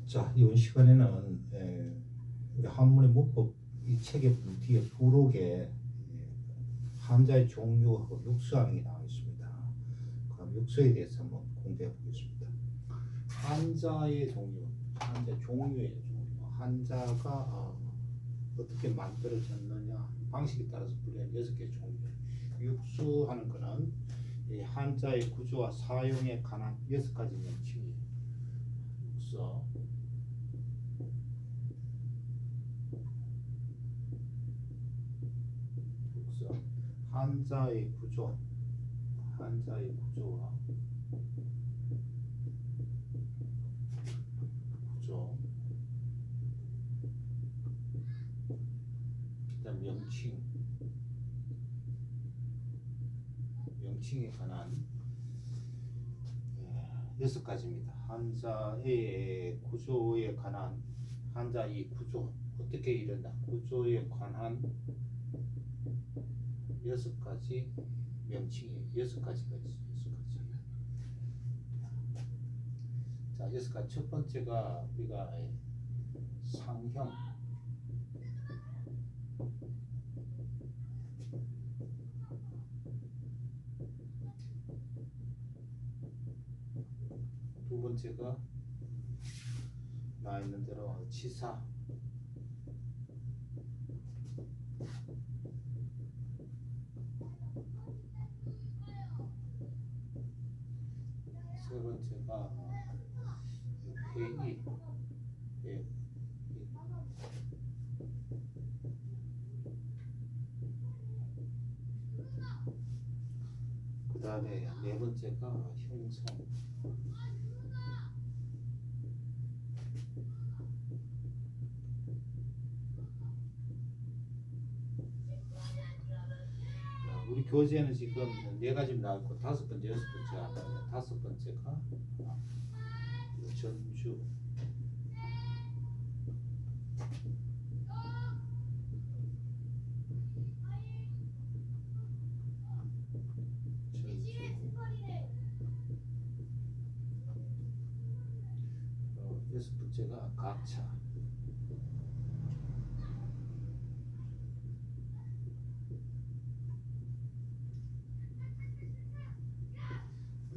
자, 이번 시간에는 우리 한문의 문법 이 책의 뒤에 부록에 한자의 종류하고 육수하는 게 나와 있습니다. 그럼 육수에 대해서 한번 공부해 보겠습니다. 한자의 종류, 한자 종류예요. 종류. 한자가 어떻게 만들어졌느냐 방식에 따라서 분류한 6개 종류. 육수하는 것은 이 한자의 구조와 사용에 관한 6가지 명칭이에요. 육수. 한자의 구조, 한자의 구조와 그다음 명칭에 관한 6가지입니다. 한자의 구조에 관한 한자의 구조 어떻게 이른다 구조에 관한 6가지 명칭이에요. 6가지가 있어요. 6가지. 자, 6가지. 첫 번째가 우리가 상형. 두 번째가 나와 있는 대로 치사. 세 번째가 회의. 그 다음에 네 번째가 형성. 우리 교재에는 지금 4가지 나왔고 5번째, 6번째, 5번째가 전주. 여섯 번째가 가차.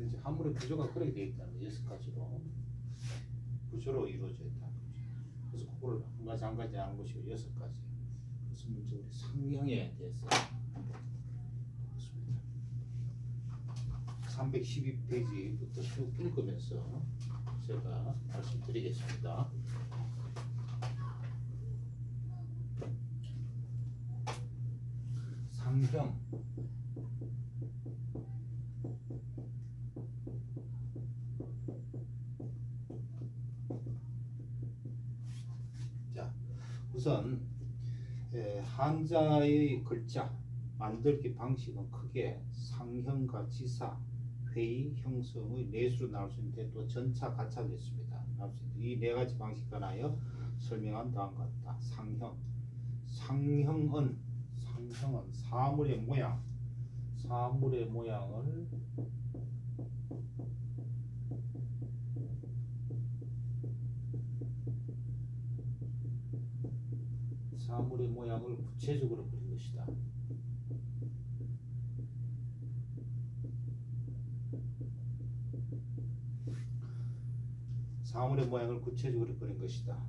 이제 한문의 구조가 그렇게 되어 있다는 거 6가지로 구조로 이루어져 있다. 그래서 그거를 한 가지 한 가지 하는 것이고 6가지. 그래서 먼저 우리 상형에 대해서 보겠습니다. 312페이지부터 쭉 읽으면서 제가 말씀드리겠습니다. 상형. 자, 우선 한자의 글자 만들기 방식은 크게 상형과 지사, 회의, 형성의 4수로 나올 수 있는데 또 전차, 가차도 있습니다. 이 4가지 방식 관하여 설명한 다음과 같다. 상형. 상형은 사물의 모양, 사물의 모양을 구체적으로 그린 것이다. 사물의 모양을 구체적으로 그린 것이다.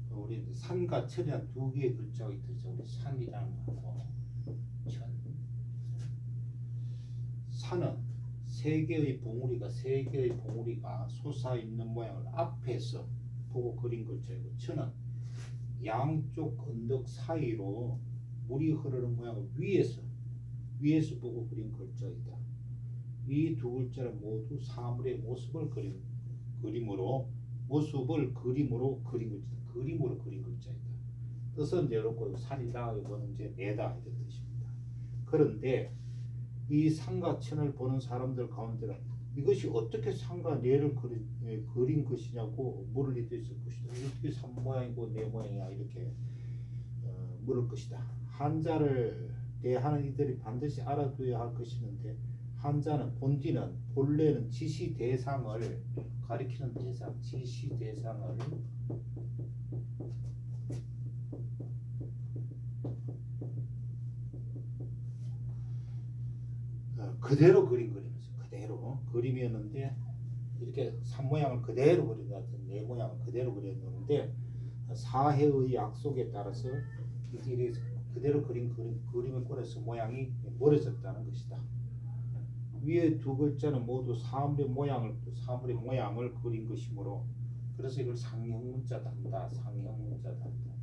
우리 산과 천이란 2개의 글자가 있죠. 우리 산이라는 거하고 천. 산은 3개의 봉우리가 솟아 있는 모양을 앞에서 보고 그린 글자이고, 천은 양쪽 언덕 사이로 물이 흐르는 모양을 위에서 보고 그린 글자이다. 이 2 글자는 모두 사물의 모습을 그림으로 그린 글자이다. 뜻은 이렇고 산이다 이거는 이제 내다 이런 뜻입니다. 그런데 이 산과 천을 보는 사람들 가운데는 이것이 어떻게 산과 내를 그린 것이냐고 물을 리도 있을 것이다. 어떻게 산 모양이고 내 모양이야 이렇게 물을 것이다. 한자를 대하는 이들이 반드시 알아둬야 할 것이 있는데 한자는 본디는 본래는 지시 대상을 가리키는 대상, 지시 대상을 그대로 그린 그림이었어요. 그대로 그림이었는데 이렇게 산 모양을 그대로 그린다, 네 모양을 그대로 그렸는데 사해의 약속에 따라서 이게 그대로 그림을 꺼내서 모양이 멀어졌다는 것이다. 위에 두 글자는 모두 사물의 모양을 그린 것이므로 그래서 이걸 상형 문자다 한다. 상형 문자다 한다.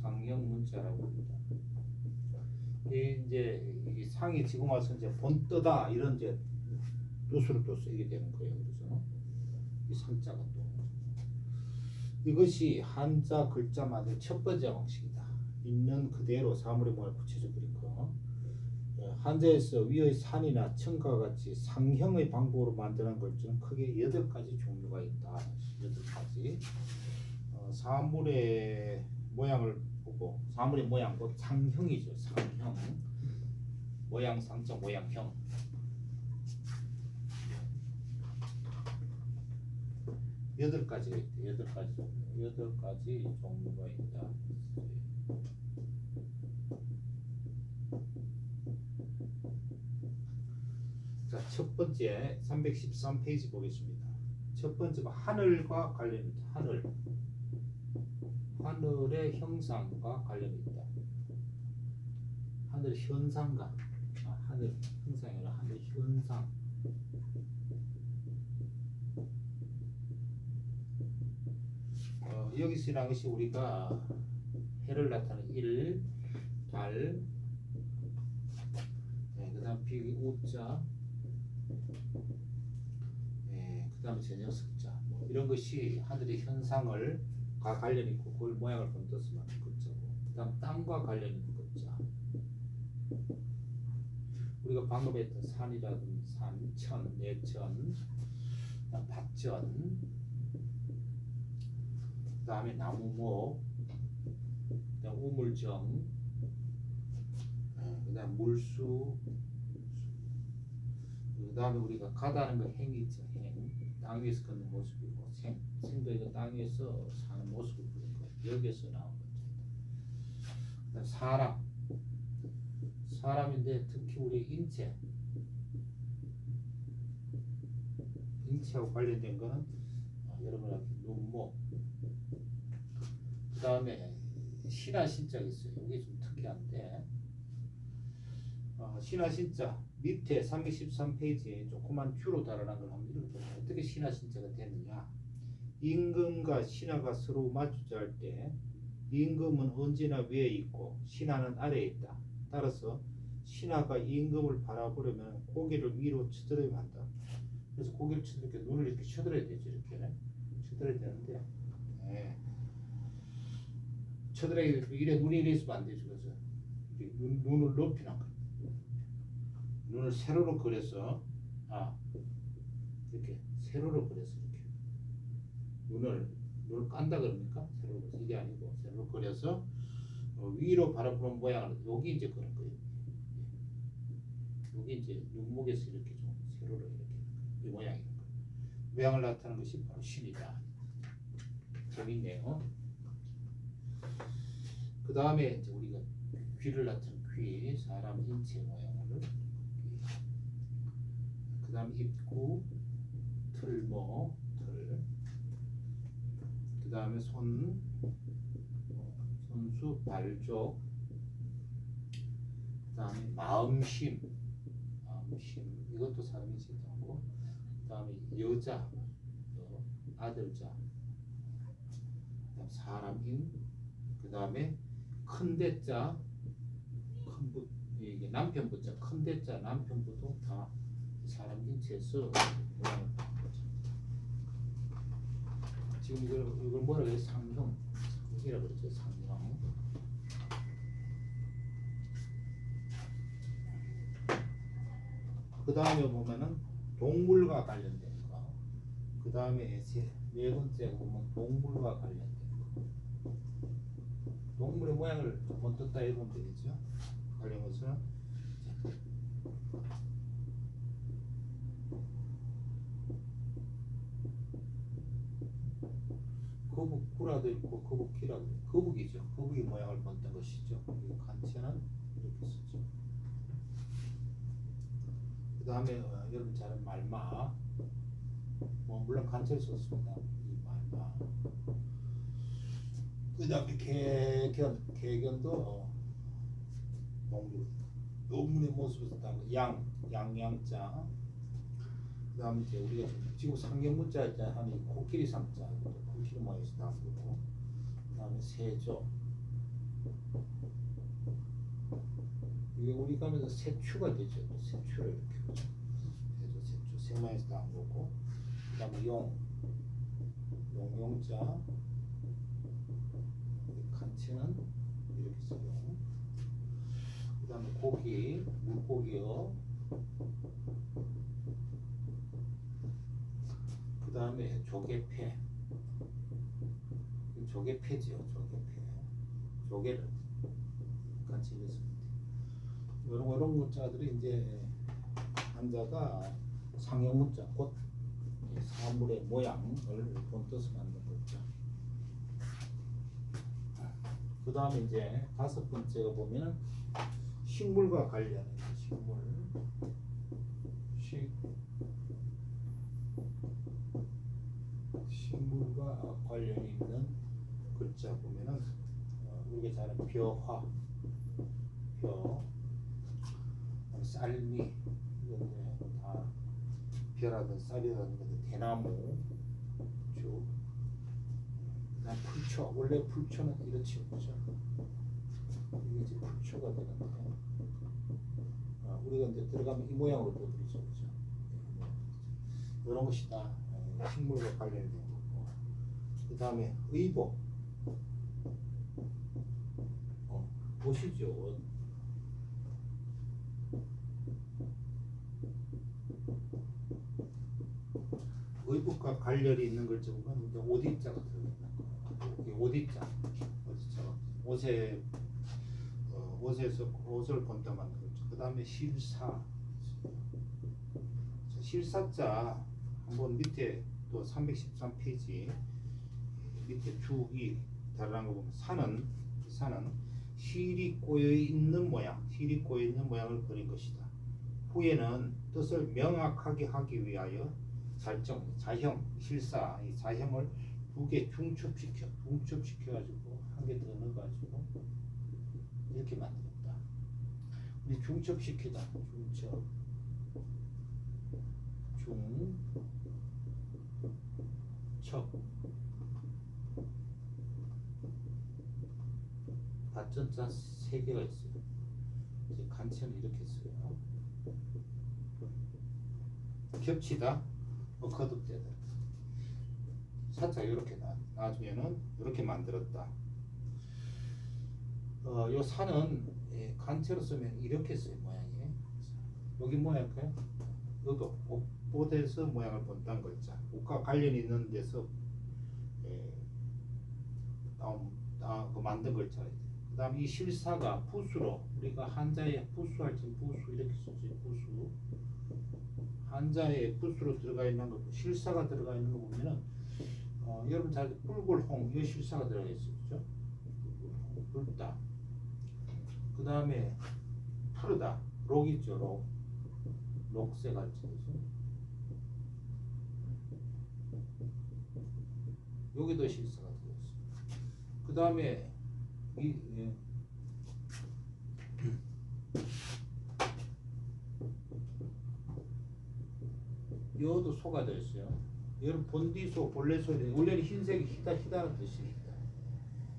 상형 문자라고 합니다. 이제 이 상이 지금 와서 이제 본떠다 이런 이제 뜻으로 또 쓰이게 되는 거예요. 그래서 이 상자가 또 이것이 한자 글자만의 첫 번째 방식이다. 있는 그대로 사물의 모양을 붙여서 그린 거. 한자에서 위의 산이나 청과 같이 상형의 방법으로 만드는 글자는 크게 8가지 종류가 있다. 8가지. 사물의 모양을 보고 사물의 모양 곧 상형이죠. 상형. 모양 상자 모양형. 8가지가 있대. 8가지 종류가 있다. 자, 첫 번째 313페이지 보겠습니다. 첫 번째가 하늘과 관련이 있다. 하늘의 형상과 관련이 있다. 하늘 현상과 하늘 형상이 아니라 하늘 현상. 여기서 일어난 것이 우리가 해를 나타내는 일, 달, 그 다음 비기 우자, 그 다음 저녁 석자, 이런 것이 하늘의 현상을 과 관련 있고 그걸 모양을 본떠서 만든 글자고, 그 다음 땅과 관련 있는 글자. 우리가 방금 했던 산이라든지 산, 천, 내천, 밭천, 그 다음에 나무목, 그 다음 우물정, 그 다음 물수, 그 다음에 우리가 가다는 거 행이죠. 행. 땅 위에서 걷는 모습이고 생도 이거 땅 위에서 사는 모습을 그린 거예요. 여기에서 나온 거죠. 그 다음 사람인데 특히 우리 인체하고 관련된 거는 여러분 눈목, 그 다음에 신하 신자가 있어요. 이게 좀 특이한데 신하 신자 밑에 313페이지에 조그만 큐로 달아난 걸 한번 읽어보세요. 어떻게 신하 신자가 됐느냐. 임금과 신하가 서로 마주할 때 임금은 언제나 위에 있고 신하는 아래에 있다. 따라서 신하가 임금을 바라보려면 고개를 위로 쳐들어야 한다. 그래서 고개를 쳐들게 눈을 이렇게 쳐들어야 되죠. 이렇게 쳐들어야 되는데 쳐들어야 이래 눈이 이래 있으면 안 되죠. 그래서 눈을 높이는 거예요. 눈을 세로로 그려서 이렇게 세로로 그려서 이렇게 눈을 깐다 그럽니까? 세로로 그려서 이게 아니고 세로로 그려서 위로 바라보는 모양을 여기 이제 그런 거예요. 여기 이제 눈목에서 이렇게 좀 세로로 이렇게 이 모양인 거예요. 모양을 나타내는 것이 바로 신이다. 재밌네요. 그 다음에 이제 우리가 귀를 나타내는 귀, 사람 인체 모양으로. 그 다음 입구, 틀모, 틀. 그 다음에 손수, 발족. 그 다음에 마음심, 이것도 사람이 지정하고. 그 다음에 여자, 아들자. 그 다음 사람인. 그 다음에 큰대자, 큰부, 이게 남편부자, 큰대자, 남편부도 다 사람 인체에서 모양을 바꾼 거죠. 지금 이걸 뭐라고 해요? 상형이라고 그러죠. 상형. 그 다음에 보면은 동물과 관련된 거. 그 다음에 네 번째 보면 동물과 관련된 거. 동물의 모양을 한번 떴다 해보면 되겠죠. 관련 것은 거북구라도 있고 거북기라도 있고, 거북이죠. 거북이 모양을 본뜬 것이죠. 이 간체는 이렇게 쓰죠. 그 다음에 여러분 잘 아는 말마, 뭐 물론 간체를 썼습니다. 이 말마. 그 다음에 개견도 동물의 모습에서 따고 양양자. 그 다음에 이제 우리가 지금 상경문자 하는 코끼리 상자, 코끼리 모양에서 나온 거고, 그 다음에 세조. 이게 우리 가면서 세추가 되죠. 세추를 이렇게 보죠. 세추 세 모양에서 나온 거고, 그 다음에 용자. 간체는 이렇게 써요. 그 다음에 고기, 물고기요. 그 다음에 조개패. 조개패지요. 조개를 같이 읽었습니다. 이런 문자들이 이제 한자가 상형 문자, 곧 사물의 모양을 본뜻을 만든 거죠. 그 다음에 이제 5번째가 보면은 식물과 관련된 식물과 관련이 있는 글자 보면은 우리가 잘 아는 벼화, 쌀미, 이건 다 벼라든 쌀이라든 것들, 대나무, 쭉. 그다음 풀초, 원래 풀초는 이렇지 그죠? 이게 이제 풀초가 되는데, 우리가 이제 들어가면 이 모양으로 떠들이죠, 그죠? 이런 것이 다 식물과 관련된 거고. 그 다음에 의복, 옷이죠. 의복과 관련이 있는 걸 보면 이제 옷입자가 들어있는 거. 옷입자, 옷에서 옷을 본떠만 거죠. 그 다음에 실사자 한번 밑에 또 313페이지 밑에 주기 다르는 거 보면 산은 실이 꼬여 있는 모양을 그린 것이다. 후에는 뜻을 명확하게 하기 위하여 자형, 실사, 이 자형을 2개 중첩시켜 가지고 한 개 더 넣어 가지고 이렇게 만들었다. 우리 중첩시키다. 중첩. 받전자 3개가 있어요. 이제 간체는 이렇게 써요. 겹치다, 거듭되다. 살짝 이렇게 나중에는 이렇게 만들었다. 요 산은 간체로 쓰면 이렇게 써요. 모양이. 여기 모양일까요? 여기도 옷에서 모양을 본다는 거죠. 옷과 관련이 있는 데서 만든 글자예요. 그 다음 이 실사가 붓으로, 우리가 한자에 붓수할 때 붓수 이렇게 쓰지. 붓수. 한자에 붓으로 들어가 있는 거, 실사가 들어가 있는 거 보면은 여러분 잘 뿔골홍, 이 실사가 들어가 있어요. 그죠? 뿔다. 그 다음에 푸르다. 록 있죠. 록새 같이. 그죠? 여기도 실사가 들어있어요. 그 다음에 여도 소가 들어있어요. 여러분 본디소, 본래소, 원래는 흰색이 희다는 뜻이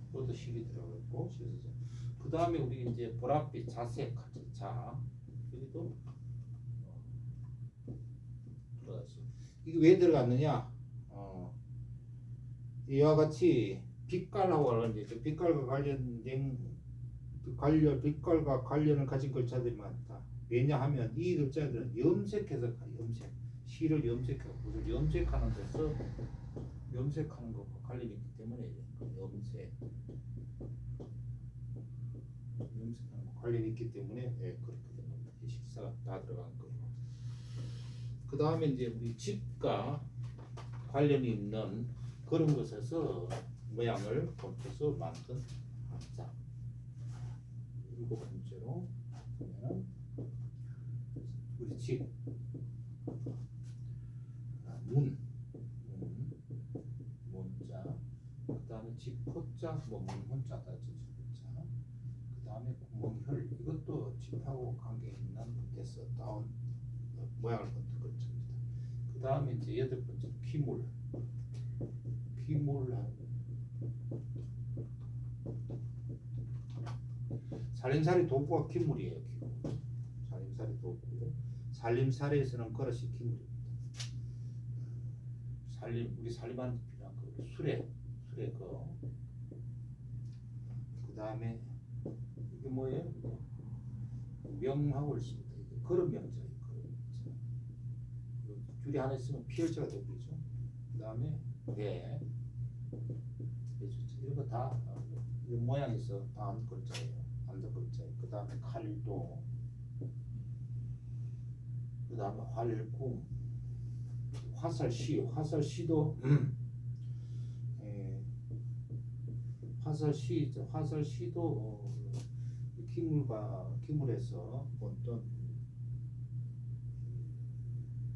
이것도 실이 들어가 있고. 그 다음에 우리 이제 보랏빛, 자색, 자, 여기도 들어갔어요. 이게 왜 들어갔느냐? 이와 같이 빛깔하고 하는데 빛깔과 관련을 가진 글자들이 많다. 왜냐하면 이 글자들은 염색해서 시를 염색하고 염색하는 데서 염색하는 것과 관련이 있기 때문에 염색. 염색하는 관련이 있기 때문에 그렇게 된 겁니다. 이 식사가 다 들어간 거고. 그 다음에 이제 우리 집과 관련이 있는 그런 것에서 모양을 본떠서 만든 한자. 일곱 번째로 보면은 우리 집, 문자, 그 다음에 집 호자, 문 혼자다 집호자, 그 다음에 구멍혈, 이것도 집하고 관계 있는 데서 따온 모양을 본뜬 글자입니다. 그 다음에 이제 여덟 번째 피물, 살림살이 도구가 기물이에요. 기물. 살림살이 도구. 살림살이에서는 그릇이 기물입니다. 우리 살림하는 데 필요한 그 수레 거. 그 다음에 이게 뭐예요? 명하고 있습니다. 그릇 명자예요. 그릇 명자. 줄이 하나 있으면 피열자가 되버리죠. 그 다음에 배, 이런 거 다 이런 모양에서 다 한 글자예요. 한자 글자예요. 그 다음에 칼도, 그 다음에 활궁, 화살시도 화살시도 기물에서 본떤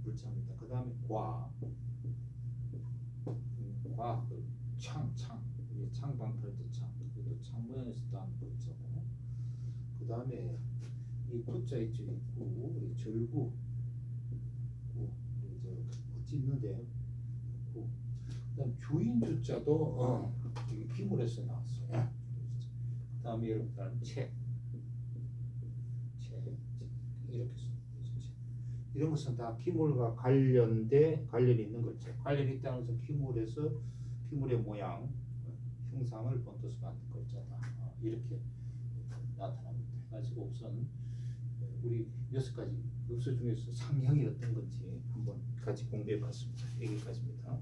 글자입니다. 그 다음에 창방탈때 창, 이것도 창 모양에서 따는 글자고. 그 다음에 이 구자 있죠, 구, 절구, 어찌 있는데 구. 그다음 주인 주자도 이게 기물에서 나왔어요. 그 다음에 여러분들 책 이렇게 씁니다. 이런 것은 다 기물과 관련이 있는 글자. 관련이 있다는 것은 기물의 모양, 형상을 본떠서 만든 글자다. 이렇게 나타납니다. 해가지고 우선 우리 6가지 엽서 중에서 상형이 어떤 건지 한번 같이 공부해 봤습니다. 여기까지입니다.